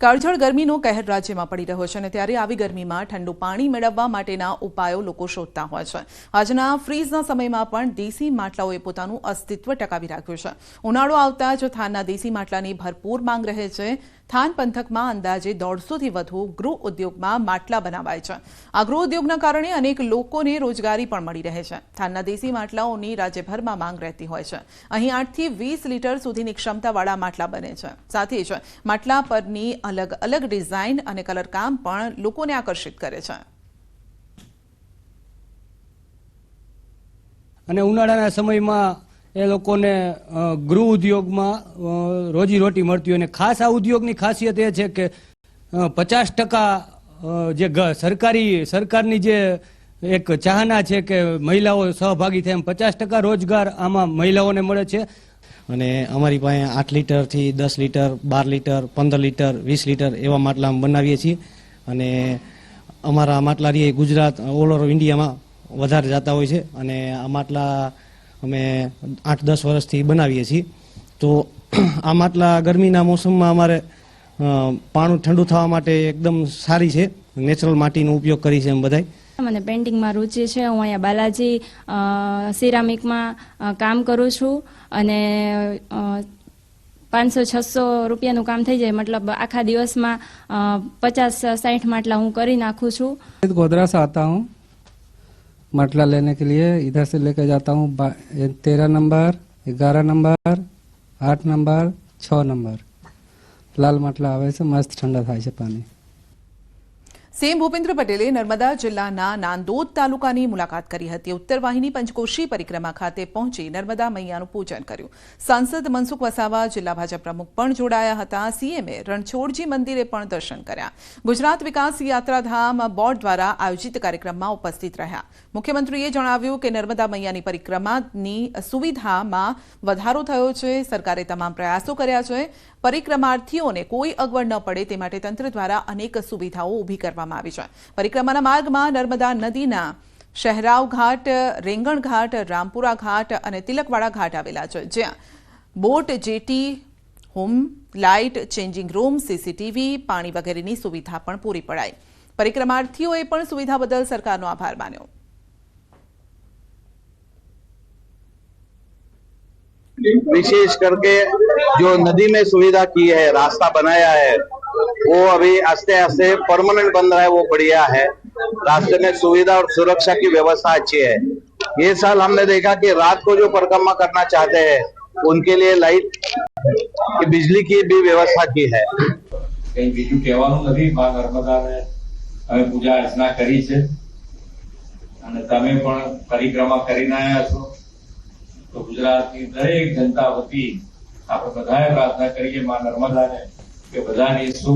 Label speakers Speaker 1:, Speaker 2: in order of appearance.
Speaker 1: કાળઝાળ ગરમીનો કહેર રાજ્યમાં પડી રહ્યો છે અને ત્યારે આવી ગરમીમાં ઠંડુ પાણી મેળવવા માટેના ઉપાયો લોકો શોધતા હોય છે। આજના ફ્રીઝના સમયમાં પણ દેશી માટલાઓએ પોતાનું અસ્તિત્વ ટકાવી રાખ્યું છે। ઉનાળો આવતા જ થાનના દેશી માટલાની ભરપૂર માંગ રહે છે। થાન પંથકમાં અંદાજે 150થી વધુ ગૃહ ઉદ્યોગમાં માટલા બનાવાય છે। આ ગૃહ ઉદ્યોગના કારણે અનેક લોકોને રોજગારી પણ મળી રહે છે। થાનના દેશી માટલાઓની રાજ્યભરમાં માંગ રહેતી હોય છે। અહીં 8થી 20 લીટર સુધીની ક્ષમતાવાળા માટલા બને છે। સાથે જ માટલા પરની अलग अलग डिजाइन और कलर काम पण लोकोने आकर्षित करे छे।
Speaker 2: અને ઉનાળાના સમયમાં એ લોકોને ગૃહ ઉદ્યોગમાં રોજી રોટી મળતી હોય અને ખાસ આ ઉદ્યોગની ખાસિયત એ છે કે 50% જે સરકારની જે એક ચાહના છે કે મહિલાઓ સહભાગી થાય, એમ 50% રોજગાર આમાં મહિલાઓને મળે છે।
Speaker 3: અને અમારી પાસે 8 લીટરથી 10 લીટર 12 લીટર 15 લીટર 20 લીટર એવા માટલા બનાવીએ છીએ અને અમારા માટલા રી ગુજરાત ઓલ ઓવર ઇન્ડિયામાં વધારે જતા હોય છે અને આ માટલા અમે 8-10 વર્ષથી બનાવીએ છીએ। તો આ માટલા ગરમીના મોસમમાં અમારે પાણી ઠંડુ થવા માટે એકદમ સારી છે। નેચરલ માટીનો ઉપયોગ કરી છે એમ બધાય।
Speaker 4: મને પેઇન્ટિંગમાં રુચિ છે। હું અહીંયા બાલાજી સિરામિકમાં કામ કરું છું અને 500-600 રૂપિયાનું કામ થઈ જાય, मतलब આખા દિવસમાં 50-60 માટલા હું કરી નાખું છું।
Speaker 5: गोधरा से आता हूँ માટલા लेने के लिए, इधर से लेकर जाता हूँ 13 नंबर 11 नंबर 8 नंबर 6 नंबर लाल માટલા આવે છે, મસ્ત ઠંડા થાય છે પાણી।
Speaker 1: सीएम भूपेन्द्र पटेले नर्मदा जिल्लाના નાંદોદ તાલુકાની મુલાકાત કરી હતી। ઉત્તર વાહિની પંચકોશી પરિક્રમા ખાતે પહોંચી નર્મદા મૈયાનું પૂજન કર્યું। સાંસદ મનસુખ વસાવા, જિલ્લા ભાજપ પ્રમુખ પણ જોડાયા હતા। સીએમએ રણછોડજી મંદિરે પણ દર્શન કર્યા। ગુજરાત વિકાસ યાત્રાધામ બોર્ડ દ્વારા આયોજિત કાર્યક્રમમાં ઉપસ્થિત રહ્યા। મુખ્યમંત્રીએ જણાવ્યું કે નર્મદા મૈયાની પરિક્રમાની સુવિધામાં વધારો થયો છે। સરકારે તમામ પ્રયાસો કર્યા છે। પરિક્રમાર્થીઓને કોઈ અગવડ ન પડે તે માટે તંત્ર દ્વારા અનેક સુવિધાઓ ઊભી કરવામાં આવી છે। પરિક્રમાના માર્ગમાં નર્મદા નદીના શહેરાવ ઘાટ, રેંગણ ઘાટ, રામપુરા ઘાટ અને તિલકવાડા ઘાટ આવેલા છે, જ્યાં boat jetty, home light, changing room, CCTV, પાણી વગેરેની સુવિધા પણ પૂરી પડાઈ। પરિક્રમાર્થીઓએ પણ સુવિધા બદલ સરકારનો આભાર માન્યો।
Speaker 6: विशेष करके जो नदी में सुविधा की है, रास्ता बनाया है, वो अभी आस्ते आस्ते परमानेंट बन रहा है, वो बढ़िया है। रास्ते में सुविधा और सुरक्षा की व्यवस्था अच्छी है। ये साल हमने देखा कि रात को जो परिक्रमा करना चाहते हैं उनके लिए लाइट की, बिजली की भी व्यवस्था की है।
Speaker 7: कहीं बीजू कहेવાનું નથી। માં નર્મદાને અમે પૂજા અર્ચના કરી છે અને તમે પણ પરિક્રમા કરીને આવ્યા છો, તો ગુજરાતની દરેક જનતા વતી આપણે બધાએ પ્રાર્થના કરીએ માં નર્મદાને કે બધાની સુખ